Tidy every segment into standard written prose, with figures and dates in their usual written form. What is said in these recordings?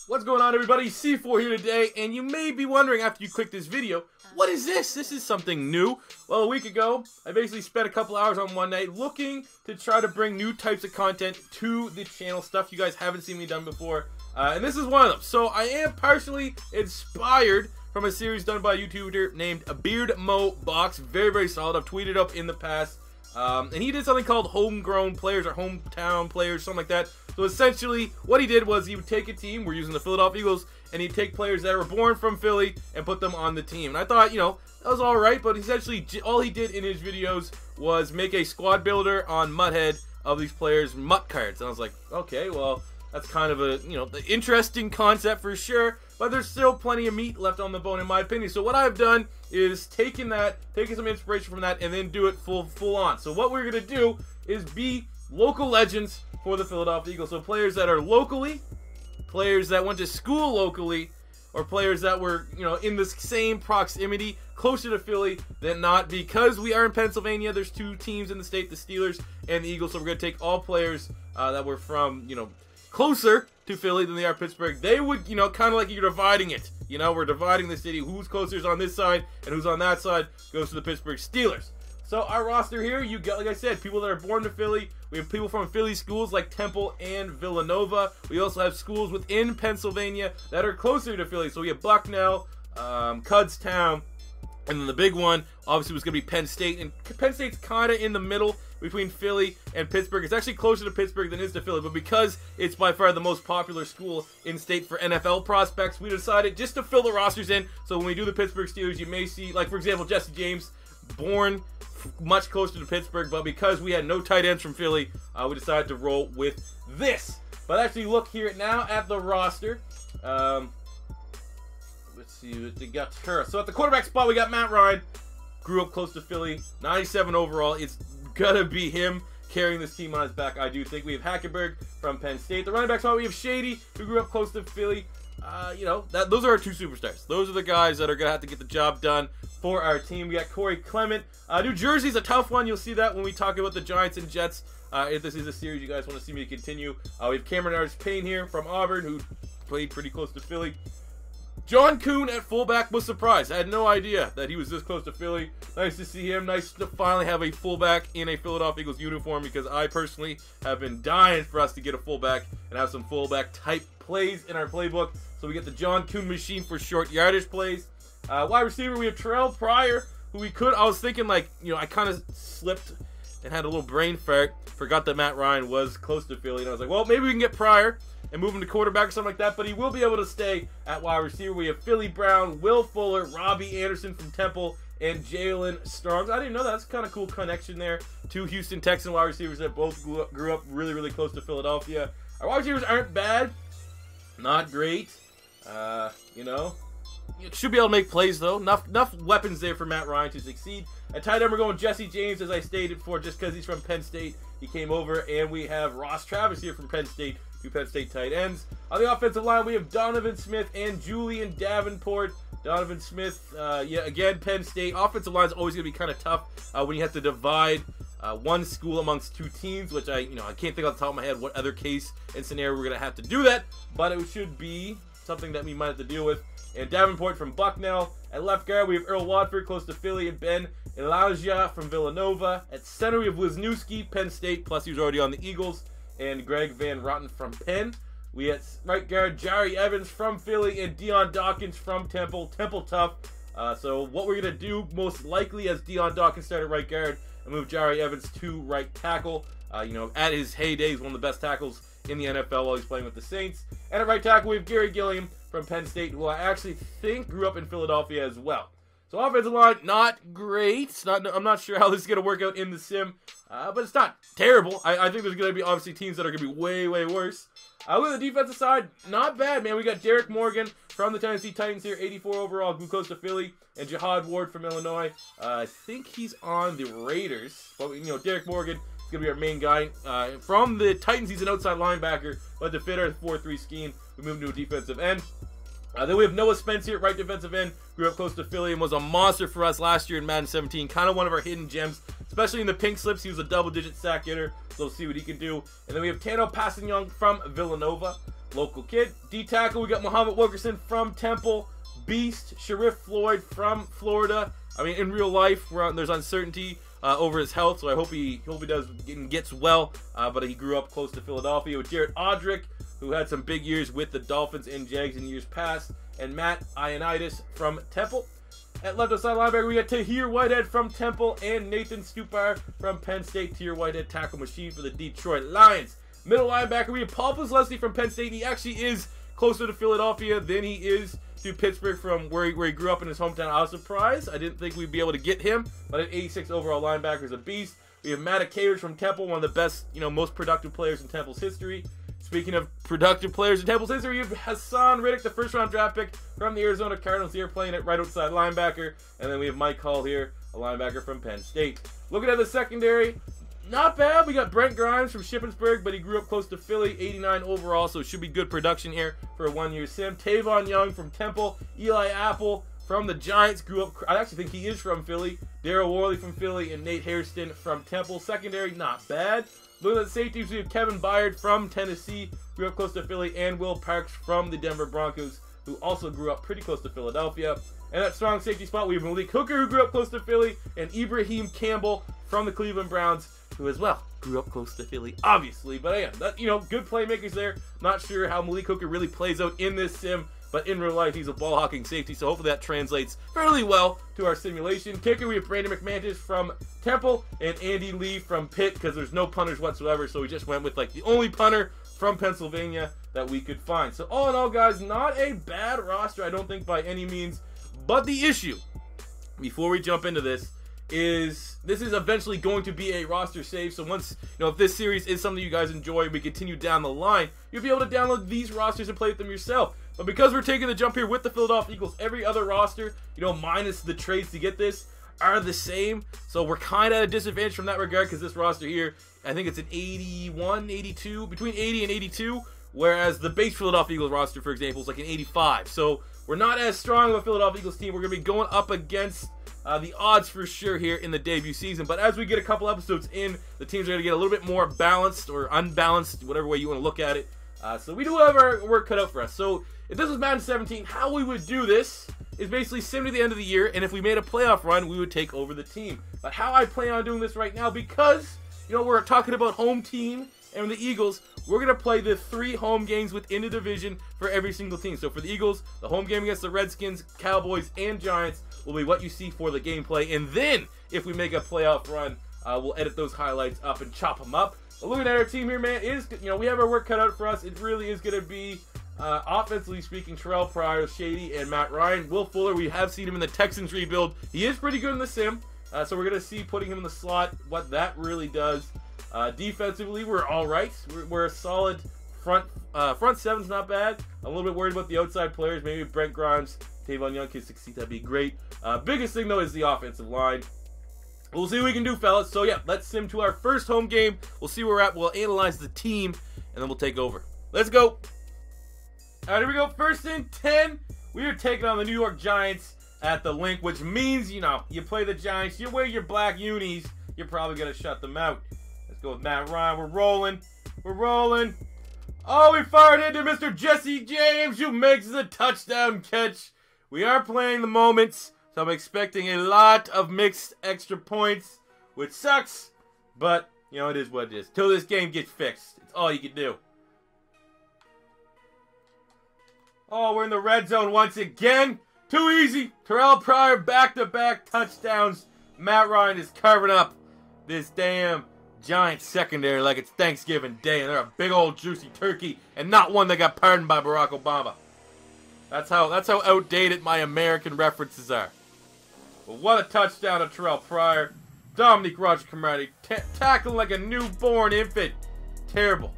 What's going on, everybody? C4 here today, and you may be wondering after you click this video, what is this? This is something new. Well, a week ago, I basically spent a couple hours on one night looking to try to bring new types of content to the channel, stuff you guys haven't seen me done before, and this is one of them. So I am partially inspired from a series done by a YouTuber named Beard Mo Box. Very, very solid. I've tweeted up in the past. And he did something called homegrown players or hometown players, something like that. So essentially, what he did was he would take a team, we're using the Philadelphia Eagles, and he'd take players that were born from Philly and put them on the team. And I thought, you know, that was alright, but essentially all he did in his videos was make a squad builder on Muthead of these players' Mutt cards. And I was like, okay, well, that's kind of a, you know, the interesting concept for sure, but there's still plenty of meat left on the bone in my opinion. So what I've done is taking some inspiration from that and then do it full on. So what we're gonna do is be local legends for the Philadelphia Eagles. So players that are locally, players that went to school locally, or players that were, you know, in the same proximity, closer to Philly than not. Because we are in Pennsylvania, there's two teams in the state, the Steelers and the Eagles. So we're gonna take all players that were from, you know, closer to Philly than they are Pittsburgh. They would, you know, kind of like you're dividing it. You know, we're dividing the city. Who's closer is on this side, and who's on that side goes to the Pittsburgh Steelers. So our roster here, you got, like I said, people that are born to Philly. We have people from Philly schools like Temple and Villanova. We also have schools within Pennsylvania that are closer to Philly. So we have Bucknell, Cudstown, and then the big one, obviously, was going to be Penn State. And Penn State's kind of in the middle between Philly and Pittsburgh. It's actually closer to Pittsburgh than it is to Philly. But because it's by far the most popular school in state for NFL prospects, we decided just to fill the rosters in. So when we do the Pittsburgh Steelers, you may see, like, for example, Jesse James, born much closer to Pittsburgh. But because we had no tight ends from Philly, we decided to roll with this. But actually, look here now at the roster. Let's see what they got here. So at the quarterback spot, we got Matt Ryan. Grew up close to Philly. 97 overall. It's gonna be him carrying this team on his back, I do think. We have Hackenberg from Penn State. The running back spot, we have Shady, who grew up close to Philly. You know, those are our two superstars. Those are the guys that are gonna have to get the job done for our team. We got Corey Clement. New Jersey's a tough one. You'll see that when we talk about the Giants and Jets. If this is a series you guys want to see me continue. We have Cameron Artis-Payne here from Auburn, who played pretty close to Philly. John Kuhn at fullback was surprised. I had no idea that he was this close to Philly. Nice to see him. Nice to finally have a fullback in a Philadelphia Eagles uniform, because I personally have been dying for us to get a fullback and have some fullback type plays in our playbook. So we get the John Kuhn machine for short yardage plays. Wide receiver, we have Terrell Pryor, who I was thinking, like, you know, I kind of slipped and had a little brain fart. Forgot that Matt Ryan was close to Philly, and I was like, well, maybe we can get Pryor and move him to quarterback or something like that, but he will be able to stay at wide receiver. We have Philly Brown, Will Fuller, Robbie Anderson from Temple, and Jalen Strong. I didn't know that. That's kind of cool connection there. Two Houston Texan wide receivers that both grew up really, really close to Philadelphia. Our wide receivers aren't bad. Not great. You know, it should be able to make plays, though. Enough weapons there for Matt Ryan to succeed. At tight end, we're going Jesse James, as I stated before, just because he's from Penn State. He came over, and we have Ross Travis here from Penn State, two Penn State tight ends. On the offensive line, we have Donovan Smith and Julian Davenport. Donovan Smith, yeah, again, Penn State. Offensive line is always going to be kind of tough when you have to divide one school amongst two teams, which I can't think off the top of my head what other case and scenario we're going to have to do that, but it should be something that we might have to deal with. And Davenport from Bucknell. At left guard, we have Earl Watford, close to Philly, and Ben Elijah from Villanova. At center, we have Wisniewski, Penn State, plus he was already on the Eagles, and Greg Van Rotten from Penn. We had right guard, Jari Evans from Philly, and Dion Dawkins from Temple. Temple tough. So what we're going to do, most likely, as Dion Dawkins started right guard, and move Jari Evans to right tackle. You know, at his heyday, he's one of the best tackles in the NFL while he's playing with the Saints. And at right tackle, we have Gary Gilliam from Penn State, who I actually think grew up in Philadelphia as well. So offensive line, not great. I'm not sure how this is going to work out in the sim, but it's not terrible. I think there's going to be obviously teams that are going to be way, way worse. With the defensive side, not bad, man. We got Derek Morgan from the Tennessee Titans here, 84 overall, glucose to Philly, and Jihad Ward from Illinois. I think he's on the Raiders, but you know, Derek Morgan is going to be our main guy. From the Titans, he's an outside linebacker, but to fit our 4-3 scheme, we moved to a defensive end. Then we have Noah Spence here, right defensive end. Grew up close to Philly and was a monster for us last year in Madden 17. Kind of one of our hidden gems, especially in the pink slips. He was a double-digit sack getter, so we'll see what he can do. And then we have Tano Passignon from Villanova. local kid. D-tackle, we got Muhammad Wilkerson from Temple. Beast, Sharif Floyd from Florida. I mean, in real life, there's uncertainty over his health, so I hope he does and gets well. But he grew up close to Philadelphia with Jared Odrick, who had some big years with the Dolphins and Jags in years past, and Matt Ioannidis from Temple. At left side linebacker, we got Tahir Whitehead from Temple and Nathan Stupar from Penn State. Tahir Whitehead, tackle machine for the Detroit Lions. Middle linebacker, we have Paul Posluszny from Penn State. He actually is closer to Philadelphia than he is to Pittsburgh from where he grew up in his hometown. I was surprised. I didn't think we'd be able to get him, but at 86 overall linebacker is a beast. We have Matt Akers from Temple, one of the best, most productive players in Temple's history. Speaking of productive players in Temple's history, we have Hassan Riddick, the first-round draft pick from the Arizona Cardinals here, playing at right outside linebacker. And then we have Mike Hall here, a linebacker from Penn State. Looking at the secondary, not bad. We got Brent Grimes from Shippensburg, but he grew up close to Philly, 89 overall, so it should be good production here for a one-year sim. Tavon Young from Temple. Eli Apple from the Giants, grew up, I actually think he is from Philly. Darryl Worley from Philly, and Nate Hairston from Temple. Secondary, not bad. Looking at the safeties, we have Kevin Byard from Tennessee, grew up close to Philly, and Will Parks from the Denver Broncos, who also grew up pretty close to Philadelphia. And that strong safety spot, we have Malik Hooker, who grew up close to Philly, and Ibrahim Campbell from the Cleveland Browns, who as well grew up close to Philly, obviously. But yeah, good playmakers there. Not sure how Malik Hooker really plays out in this sim, but in real life, he's a ball-hawking safety, so hopefully that translates fairly well to our simulation. Kicker, we have Brandon McManus from Temple and Andy Lee from Pitt, because there's no punters whatsoever, so we just went with the only punter from Pennsylvania that we could find. So all in all, guys, not a bad roster, I don't think, by any means. But the issue, before we jump into this is eventually going to be a roster save. So once, if this series is something you guys enjoy and we continue down the line, you'll be able to download these rosters and play with them yourself. But because we're taking the jump here with the Philadelphia Eagles, every other roster, minus the trades to get this, are the same. So we're kind of at a disadvantage from that regard, because this roster here, I think it's an 81, 82, between 80 and 82, whereas the base Philadelphia Eagles roster, for example, is like an 85. So we're not as strong of a Philadelphia Eagles team. We're going to be going up against the odds for sure here in the debut season. But as we get a couple episodes in, the teams are going to get a little bit more balanced or unbalanced, whatever way you want to look at it. So we do have our work cut out for us. So if this was Madden 17, how we would do this is basically sim to the end of the year, and if we made a playoff run, we would take over the team. But how I plan on doing this right now, because, we're talking about home team and the Eagles, we're going to play the 3 home games within the division for every single team. So for the Eagles, the home game against the Redskins, Cowboys, and Giants will be what you see for the gameplay. And then, if we make a playoff run, we'll edit those highlights up and chop them up. But looking at our team here, man, we have our work cut out for us. It really is going to be, offensively speaking, Terrell Pryor, Shady, and Matt Ryan. Will Fuller, we have seen him in the Texans rebuild. He is pretty good in the sim. So we're going to see, putting him in the slot, what that really does. Defensively, we're all right. We're a solid front. Front seven's not bad. I'm a little bit worried about the outside players. Maybe Brent Grimes, Tavon Young can succeed. That'd be great. Biggest thing, though, is the offensive line. We'll see what we can do, fellas. So, yeah, let's sim to our first home game. We'll see where we're at. We'll analyze the team, and then we'll take over. Let's go. All right, here we go. First and 10. We are taking on the New York Giants at the Link, which means, you play the Giants, you wear your black unis, you're probably going to shut them out. Let's go with Matt Ryan. We're rolling. We're rolling. Oh, we fired into Mr. Jesse James, who makes the touchdown catch. We are playing the moments, so I'm expecting a lot of mixed extra points, which sucks, but, it is what it is. Till this game gets fixed. It's all you can do. Oh, we're in the red zone once again. Too easy. Terrell Pryor back-to-back touchdowns. Matt Ryan is carving up this damn Giants secondary like it's Thanksgiving Day, and they're a big old juicy turkey, and not one that got pardoned by Barack Obama. That's how outdated my American references are. But what a touchdown to Terrell Pryor. Dominique Roger-Cromartie tackling like a newborn infant. Terrible.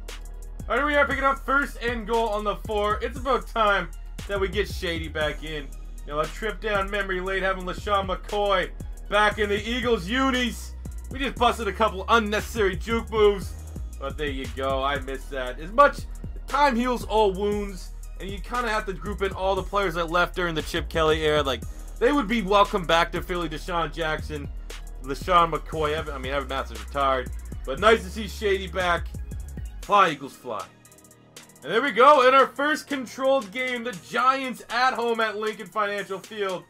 All right, here we are picking up first and goal on the 4. It's about time that we get Shady back in. A trip down memory lane, having LaShawn McCoy back in the Eagles unis. We just busted a couple unnecessary juke moves, but there you go. I missed that. As much time heals all wounds, and you kind of have to group in all the players that left during the Chip Kelly era. Like, they would be welcome back to Philly. Deshaun Jackson, LaShawn McCoy. Evan Matthews retired, but nice to see Shady back. Fly, Eagles, fly. And there we go, in our first controlled game, the Giants at home at Lincoln Financial Field,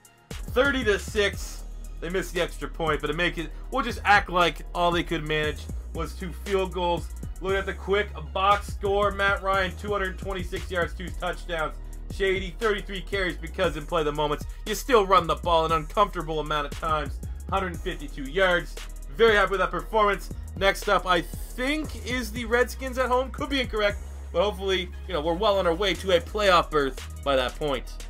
30-6. They missed the extra point, but to make it, we'll just act like all they could manage was 2 field goals. Look at the quick box score. Matt Ryan, 226 yards, 2 touchdowns. Shady, 33 carries because in play the moments, you still run the ball an uncomfortable amount of times. 152 yards. Very happy with that performance. Next up, I think, is the Redskins at home. Could be incorrect. But hopefully, you know, we're well on our way to a playoff berth by that point.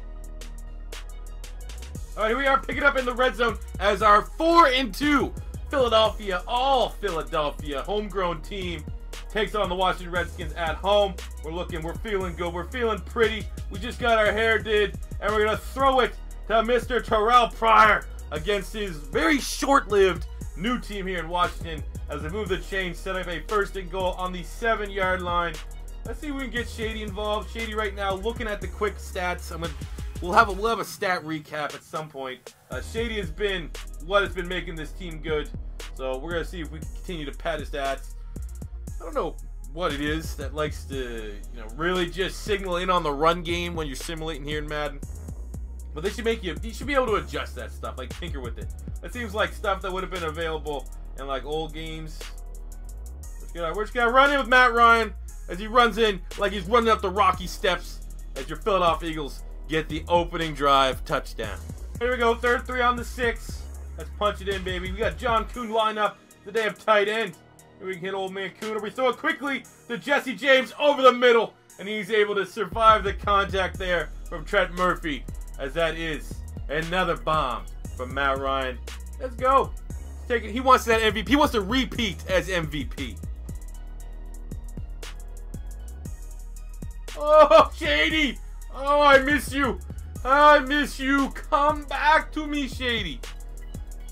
All right, here we are picking up in the red zone as our 4-2 Philadelphia, all Philadelphia homegrown team takes on the Washington Redskins at home. We're feeling good. We're feeling pretty. We just got our hair did, and we're going to throw it to Mr. Terrell Pryor against his very short-lived new team here in Washington as they move the chains, set up a 1st and goal on the 7-yard line. Let's see if we can get Shady involved. Shady right now looking at the quick stats. We'll have a stat recap at some point. Shady has been what has been making this team good. So we're going to see if we can continue to pad his stats. I don't know what it is that likes to, really just signal in on the run game when you're simulating here in Madden. But they should you should be able to adjust that stuff, like tinker with it. That seems like stuff that would have been available in like old games. We're just gonna run in with Matt Ryan as he runs in like he's running up the rocky steps as your Philadelphia Eagles get the opening drive touchdown. Here we go, 3rd 3 on the 6. Let's punch it in, baby. We got John Kuhn lined up the damn tight end. Here we can hit old man Kuhn. We throw it quickly to Jesse James over the middle, and he's able to survive the contact there from Trent Murphy, as that is another bomb from Matt Ryan. Let's go. Let's take it. He wants that MVP. He wants to repeat as MVP. Oh, Shady! Oh, I miss you. I miss you. Come back to me, Shady.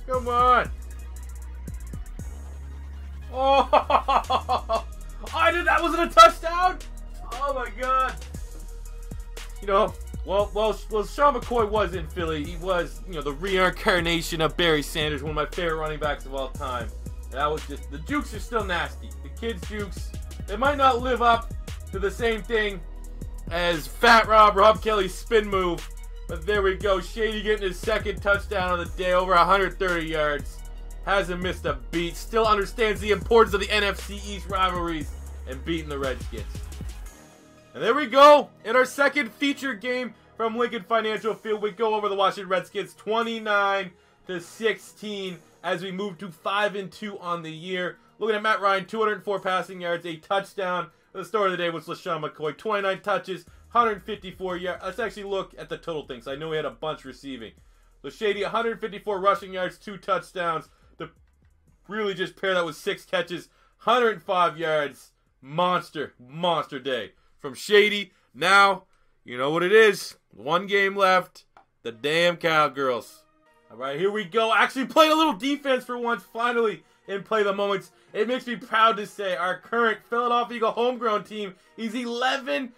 Come on. Oh, that wasn't a touchdown? Oh my God. Well, Sean McCoy was in Philly. He was, the reincarnation of Barry Sanders, one of my favorite running backs of all time. That was just, the jukes are still nasty. The kids' jukes, they might not live up to the same thing as Fat Rob Kelly's spin move. But there we go. Shady getting his 2nd touchdown of the day, over 130 yards. Hasn't missed a beat. Still understands the importance of the NFC East rivalries and beating the Redskins. And there we go. In our 2nd feature game from Lincoln Financial Field, we go over the Washington Redskins 29-16 as we move to 5-2 on the year. Looking at Matt Ryan, 204 passing yards, a touchdown. The story of the day was LaShawn McCoy, 29 touches, 154 yards. Let's actually look at the total things. I know he had a bunch receiving. Shady, 154 rushing yards, 2 touchdowns. To really just pair that with 6 catches, 105 yards. Monster day from Shady. Now, you know what it is. 1 game left. The damn Cowgirls. All right, here we go. Actually playing a little defense for once, finally, in play the moments. It makes me proud to say our current Philadelphia Eagle homegrown team is 11-4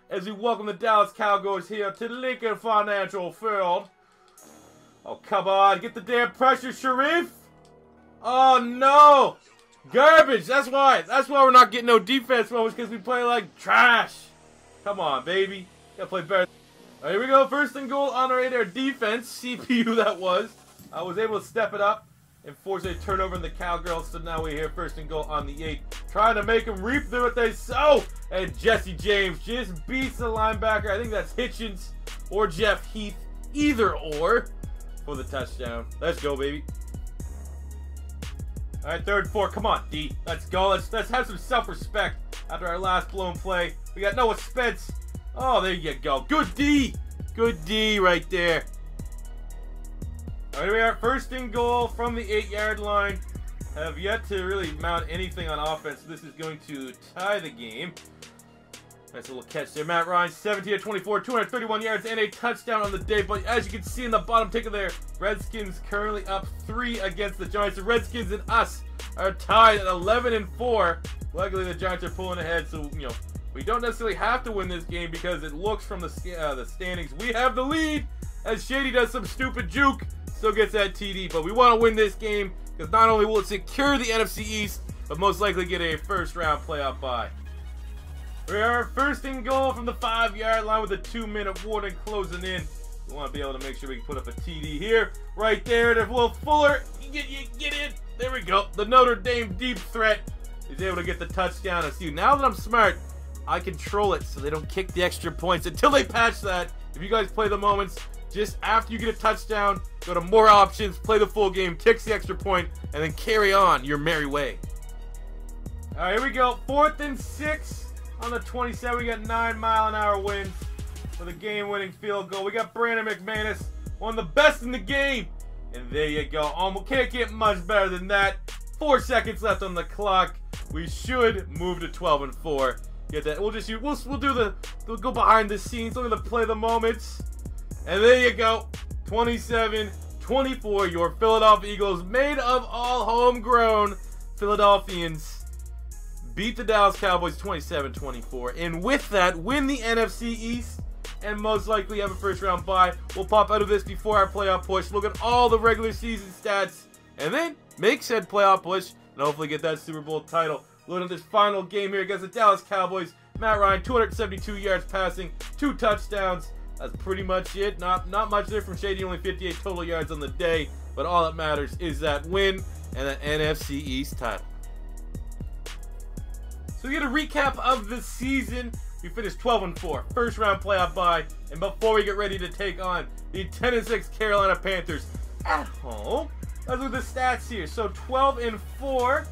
as we welcome the Dallas Cowgirls here to Lincoln Financial Field. Oh, come on. Get the damn pressure, Sharif. Oh, no. Garbage. That's why we're not getting no defense moments, because we play like trash. Come on, baby. Gotta play better. All right, here we go. 1st and goal on our defense. CPU that was. I was able to step it up and force a turnover in the Cowgirls. So now we're here 1st and goal on the 8. Trying to make them reap through what they sow. And Jesse James just beats the linebacker. I think that's Hitchens or Jeff Heath. Either or. For the touchdown. Let's go, baby. All right, 3rd and 4. Come on, D. Let's go. Let's have some self-respect after our last blown play. We got Noah Spence. Oh, there you go. Good D. Good D right there. All right, here we are. 1st and goal from the 8-yard line. Have yet to really mount anything on offense. This is going to tie the game. Nice little catch there. Matt Ryan, 17-24, 231 yards and a touchdown on the day. But as you can see in the bottom ticker there, Redskins currently up 3 against the Giants. The Redskins and us are tied at 11-4. Luckily, the Giants are pulling ahead, so, we don't necessarily have to win this game because it looks from the standings. We have the lead as Shady does some stupid juke. Still gets that TD, but we want to win this game because not only will it secure the NFC East, but most likely get a 1st-round playoff bye. We are first and goal from the 5-yard line with a 2-minute warning closing in. We want to be able to make sure we can put up a TD here. Right there to Will Fuller. You get in. There we go. The Notre Dame deep threat is able to get the touchdown. And see, now that I'm smart, I control it so they don't kick the extra points until they patch that. If you guys play the moments, just after you get a touchdown, go to more options, play the full game, kicks the extra point, and then carry on your merry way. All right, here we go. 4th and 6 on the 27. We got 9-mile-an-hour winds for the game-winning field goal. We got Brandon McManus, one of the best in the game. And there you go. Almost can't get much better than that. 4 seconds left on the clock. We should move to 12-4. Get that? We'll just use, we'll go behind the scenes. We're gonna play the moments. And there you go. 27-24. Your Philadelphia Eagles, made of all homegrown Philadelphians, beat the Dallas Cowboys 27-24. And with that, win the NFC East and most likely have a first-round bye. We'll pop out of this before our playoff push, look at all the regular season stats, and then make said playoff push and hopefully get that Super Bowl title. Looking at this final game here against the Dallas Cowboys. Matt Ryan, 272 yards passing, 2 touchdowns. That's pretty much it. Not much there from Shady, only 58 total yards on the day. But all that matters is that win and that NFC East title. So we get a recap of the season. We finished 12-4, first round playoff bye. And before we get ready to take on the 10-6 Carolina Panthers at home, let's look at the stats here. So 12-4.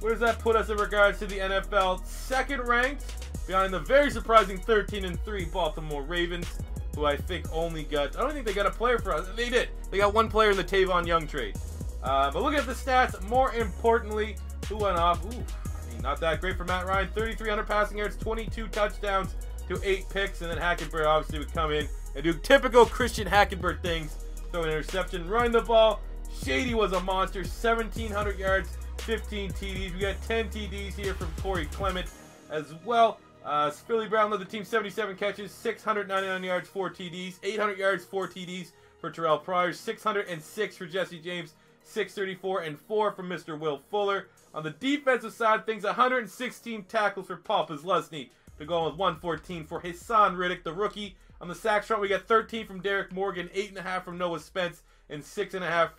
Where does that put us in regards to the NFL? Second ranked, behind the very surprising 13-3 Baltimore Ravens, who I think only got, I don't think they got a player for us. They did. They got one player in the Tavon Young trade. But look at the stats. More importantly, who went off? Ooh, I mean, not that great for Matt Ryan. 3,300 passing yards, 22 touchdowns to 8 picks. And then Hackenberg obviously would come in and do typical Christian Hackenberg things. Throw an interception, running the ball. Shady was a monster. 1,700 yards, 15 TDs. We got 10 TDs here from Corey Clement as well. Philly Brown led the team, 77 catches, 699 yards, 4 TDs, 800 yards, 4 TDs for Terrell Pryor, 606 for Jesse James, 634 and 4 from Mr. Will Fuller. On the defensive side of things, 116 tackles for Paul Posluszny to go with 114 for Hassan Riddick, the rookie. On the sacks front, we got 13 from Derek Morgan, 8.5 from Noah Spence, and 6.5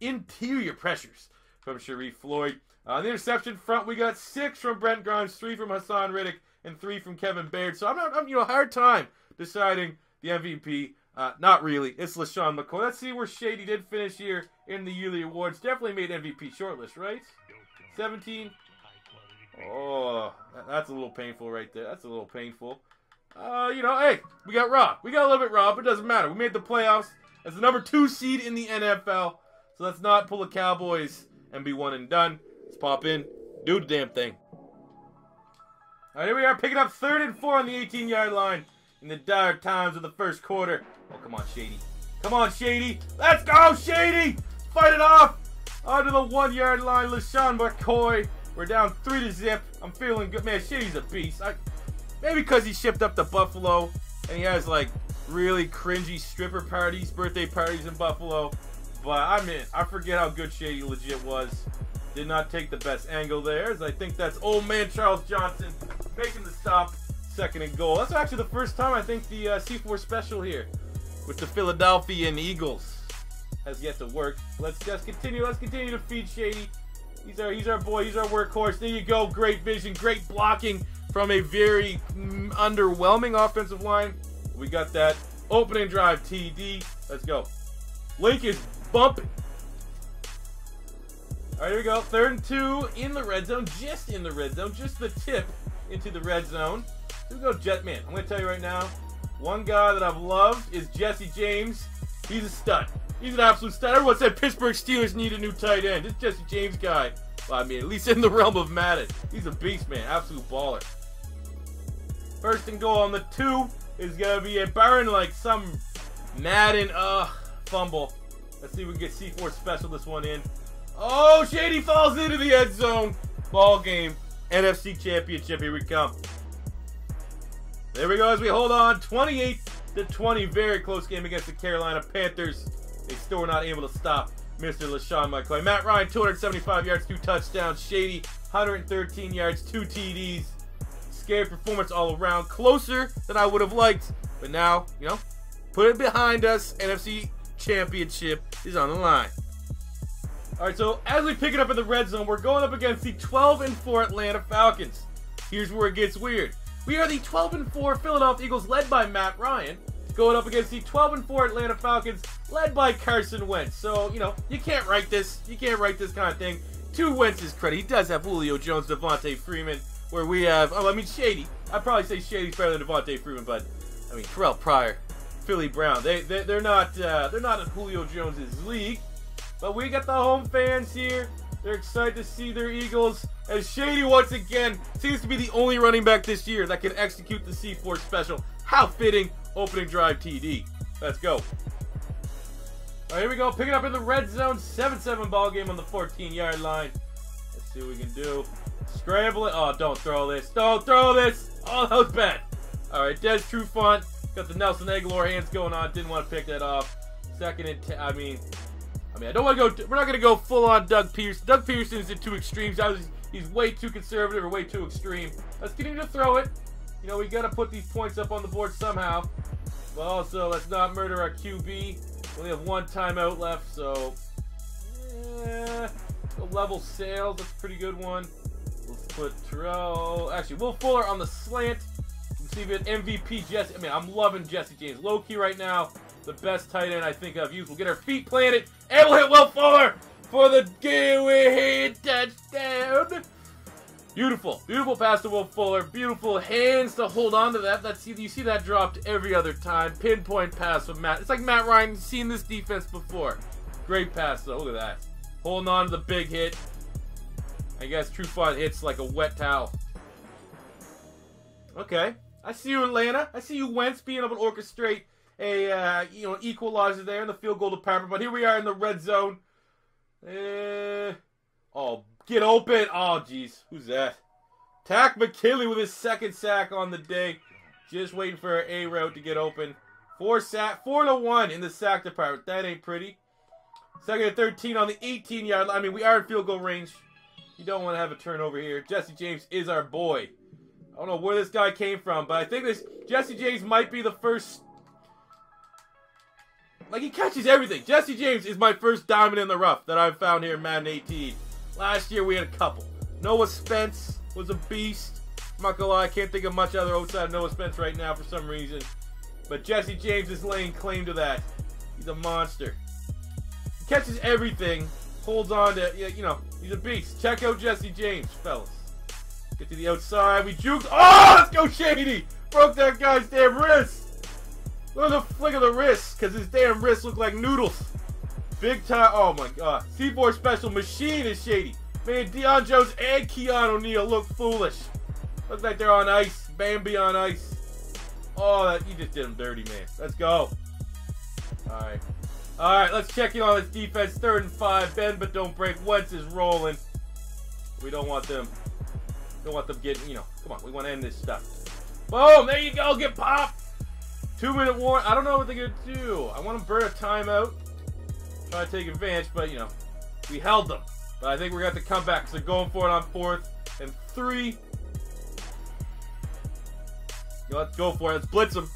interior pressures from Sharif Floyd. On the interception front, we got 6 from Brent Grimes, 3 from Hassan Riddick, and 3 from Kevin Baird. So I'm hard time deciding the MVP. Not really. It's LaShawn McCoy. Let's see where Shady did finish here in the yearly awards. Definitely made MVP shortlist, right? 17. Oh, that's a little painful right there. That's a little painful. Hey, we got robbed. We got a little bit robbed, but it doesn't matter. We made the playoffs as the number 2 seed in the NFL. So let's not pull the Cowboys and be one and done. Let's pop in, do the damn thing. All right, here we are, picking up 3rd and 4 on the 18-yard line in the dire times of the first quarter. Oh, come on, Shady. Come on, Shady. Let's go, Shady. Fight it off. Onto the 1-yard line, LaShawn McCoy. We're down 3-0. I'm feeling good. Man, Shady's a beast. Maybe because he shipped up to Buffalo and he has, like, really cringy stripper parties, birthday parties in Buffalo. But, I forget how good Shady legit was. Did not take the best angle there, as I think that's old man Charles Johnson making the stop. 2nd and goal. That's actually the first time I think the C4 special here with the Philadelphia Eagles has yet to work. Let's just continue. Let's continue to feed Shady. He's our boy. He's our workhorse. There you go. Great vision. Great blocking from a very underwhelming offensive line. We got that opening drive TD. Let's go. Link is bumping. All right, here we go. 3rd and 2 in the red zone. Just in the red zone. Just the tip into the red zone. Here we go, Jetman. I'm going to tell you right now, one guy that I've loved is Jesse James. He's a stud. He's an absolute stud. Everyone said Pittsburgh Steelers need a new tight end. This Jesse James guy, well, at least in the realm of Madden, he's a beast, man. Absolute baller. 1st and goal on the 2 is going to be a barren, like some Madden fumble. Let's see if we can get C4 special this one in. Oh, Shady falls into the end zone. Ball game. NFC Championship. Here we come. There we go as we hold on. 28-20. Very close game against the Carolina Panthers. They still were not able to stop Mr. LaShawn McCoy. Matt Ryan, 275 yards, 2 touchdowns. Shady, 113 yards, 2 TDs. scary performance all around. Closer than I would have liked. But now, you know, put it behind us. NFC Championship is on the line. Alright, so as we pick it up in the red zone, we're going up against the 12-4 Atlanta Falcons. Here's where it gets weird. We are the 12-4 Philadelphia Eagles led by Matt Ryan, going up against the 12-4 Atlanta Falcons led by Carson Wentz. So, you know, you can't write this. You can't write this kind of thing. To Wentz's credit, he does have Julio Jones, Devontae Freeman, where we have, oh, I mean, Shady. I'd probably say Shady's better than Devontae Freeman, but, I mean, Terrell Pryor, Philly Brown, they're not in Julio Jones's league. But we got the home fans here. They're excited to see their Eagles. As Shady, once again, seems to be the only running back this year that can execute the C4 special. How fitting. Opening drive TD. Let's go. All right, here we go. Pick it up in the red zone. 7-7 ball game on the 14-yard line. Let's see what we can do. Scramble it. Oh, don't throw this. Don't throw this. Oh, that was bad. All right, Des Trufant. Got the Nelson Aguilar hands going on. Didn't want to pick that off. Second and 10. I mean, I don't want to go. We're not going to go full on Doug Pearson. Doug Pearson is at two extremes. He's way too conservative or way too extreme. Let's continue to throw it. You know, we got to put these points up on the board somehow. But also, let's not murder our QB. We only have one timeout left, so a level sales. That's a pretty good one. Let's put Terrell. Actually, Will Fuller on the slant. Let's see if it MVP Jesse. I mean, I'm loving Jesse James. Low key right now. The best tight end I think I've used. We'll get our feet planted, and we'll hit Will Fuller for the game-winning touchdown. Beautiful, beautiful pass to Will Fuller. Beautiful hands to hold on to that. You see that dropped every other time. Pinpoint pass from Matt. It's like Matt Ryan seen this defense before. Great pass though. Look at that. Holding on to the big hit. I guess Trufant hits like a wet towel. Okay, I see you, Atlanta. I see you, Wentz, being able to orchestrate a equalizer there in the field goal department. But here we are in the red zone. Oh, get open. Oh, jeez. Who's that? Tack McKinley with his second sack on the day. Just waiting for our A route to get open. 4-1 in the sack department. That ain't pretty. Second and 13 on the 18-yard line. I mean, we are in field goal range. You don't want to have a turnover here. Jesse James is our boy. I don't know where this guy came from, but I think this Jesse James might be the first. Like, he catches everything. Jesse James is my first diamond in the rough that I've found here in Madden 18. Last year we had a couple. Noah Spence was a beast. I'm not gonna lie, I can't think of much other outside of Noah Spence right now for some reason. But Jesse James is laying claim to that. He's a monster. He catches everything. Holds on to, you know, he's a beast. Check out Jesse James, fellas. Get to the outside. We juked. Oh, let's go Shady. Broke that guy's damn wrist. Look at the flick of the wrist, because his damn wrists look like noodles. Big time. Oh, my God. C4 special machine is Shady. Man, Deion Jones and Keon O'Neal look foolish. Look like they're on ice. Bambi on ice. Oh, you just did him dirty, man. Let's go. All right. All right, let's check in on this defense. 3rd and 5. Bend but don't break. Wentz is rolling. We don't want them. Don't want them getting, you know. Come on, we want to end this stuff. Boom, there you go. Get popped. 2-minute warning. I don't know what they're going to do. I want to burn a timeout. Try to take advantage, but, you know, we held them. But I think we're going to have to come back because they're going for it on 4th and 3. Let's go for it. Let's blitz them.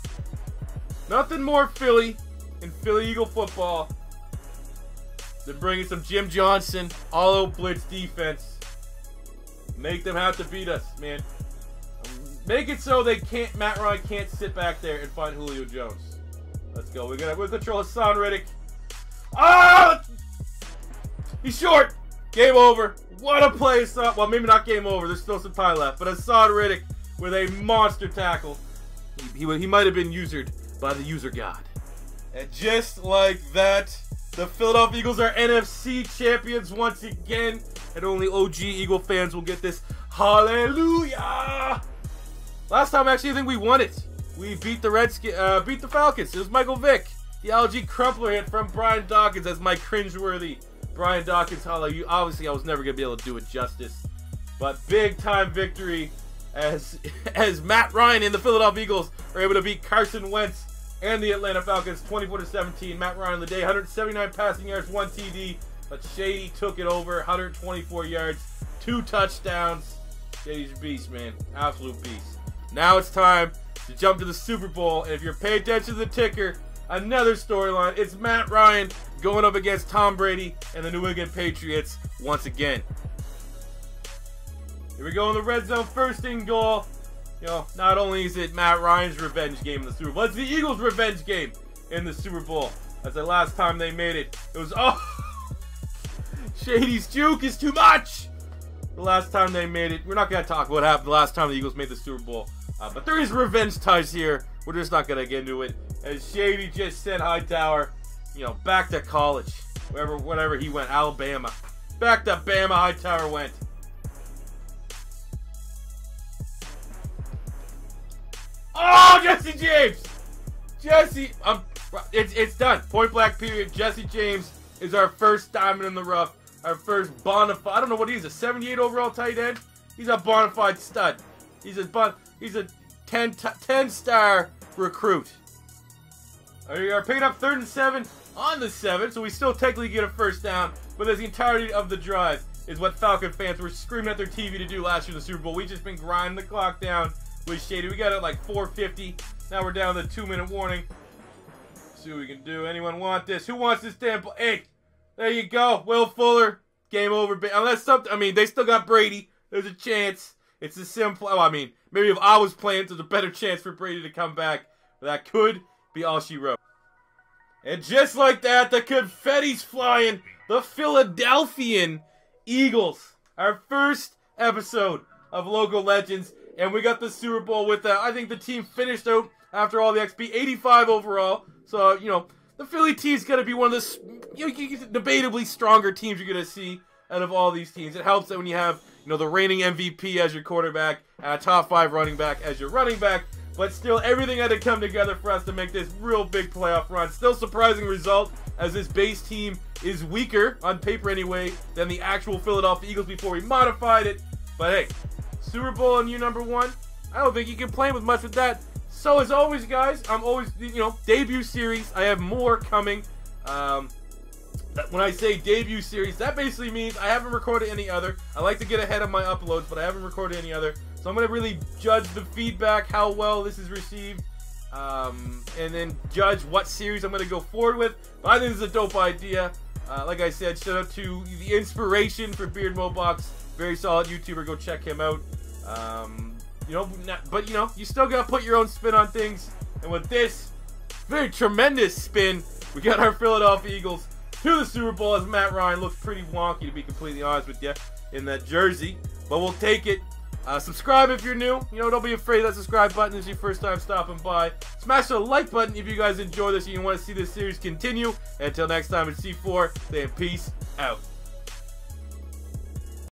Nothing more Philly in Philly Eagle football than bringing some Jim Johnson all-out blitz defense. Make them have to beat us, man. Make it so they can't. Matt Ryan can't sit back there and find Julio Jones. Let's go. We'll control Hassan Reddick. Ah! He's short. Game over. What a play! Well, maybe not game over. There's still some time left. But Hassan Reddick with a monster tackle. He might have been usured by the user god. And just like that, the Philadelphia Eagles are NFC champions once again. And only OG Eagle fans will get this. Hallelujah! Last time, actually, I think we won it. We beat the beat the Falcons. It was Michael Vick. The LG Crumpler hit from Brian Dawkins as my cringeworthy Brian Dawkins hallelujah. Obviously, I was never going to be able to do it justice. But big-time victory as Matt Ryan and the Philadelphia Eagles are able to beat Carson Wentz and the Atlanta Falcons 24-17. Matt Ryan on the day, 179 passing yards, 1 TD. But Shady took it over, 124 yards, 2 touchdowns. Shady's a beast, man. Absolute beast. Now it's time to jump to the Super Bowl. And if you're paying attention to the ticker, another storyline. It's Matt Ryan going up against Tom Brady and the New England Patriots once again. Here we go in the red zone, first and goal. You know, not only is it Matt Ryan's revenge game in the Super Bowl, it's the Eagles' revenge game in the Super Bowl. That's the last time they made it. It was, Shady's juke is too much. The last time they made it. We're not going to talk about what happened the last time the Eagles made the Super Bowl. But there is revenge ties here. We're just not going to get into it. As Shady just sent Hightower, you know, back to college. Wherever he went. Alabama. Back to Bama, Hightower went. Oh, Jesse James! It's done. Point blank period. Jesse James is our first diamond in the rough. Our first bona fide. I don't know what he's a 78 overall tight end. He's a bona fide stud. He's a 10-star recruit. We are picking up 3rd and 7 on the 7, so we still technically get a first down. But as the entirety of the drive is what Falcon fans were screaming at their TV to do last year in the Super Bowl. We've just been grinding the clock down with Shady. We got it like 4:50. Now we're down to the 2-minute warning. See what we can do. Anyone want this? Who wants this damn... Hey, there you go. Will Fuller. Game over. Unless something... I mean, they still got Brady. There's a chance. It's a simple... Oh, I mean, maybe if I was playing, there's a better chance for Brady to come back. But that could be all she wrote. And just like that, the confetti's flying. The Philadelphian Eagles. Our first episode of Logo Legends. And we got the Super Bowl with I think the team finished out after all the XP, 85 overall. So, you know, the Philly team's going to be one of the debatably stronger teams you're going to see out of all these teams. It helps that when you have, you know, the reigning MVP as your quarterback and a top 5 running back as your running back. But still, everything had to come together for us to make this real big playoff run. Still surprising result, as this base team is weaker, on paper anyway, than the actual Philadelphia Eagles before we modified it. But hey, Super Bowl and you #1, I don't think you can play with much with that. So as always, guys, I'm always, you know, debut series. I have more coming. When I say debut series, that basically means I haven't recorded any other. I like to get ahead of my uploads, but I haven't recorded any other. So I'm going to really judge the feedback, how well this is received, and then judge what series I'm going to go forward with. But I think this is a dope idea. Like I said, shout out to the inspiration for Beard Mobox. Very solid YouTuber. Go check him out. You know, but you know, you still gotta put your own spin on things. And with this very tremendous spin, we got our Philadelphia Eagles to the Super Bowl, as Matt Ryan looks pretty wonky, to be completely honest with you, in that jersey. But we'll take it. Subscribe if you're new. You know, don't be afraid of that subscribe button. This is your first time stopping by. Smash the like button if you guys enjoy this and you want to see this series continue. And until next time, it's C4 saying peace out.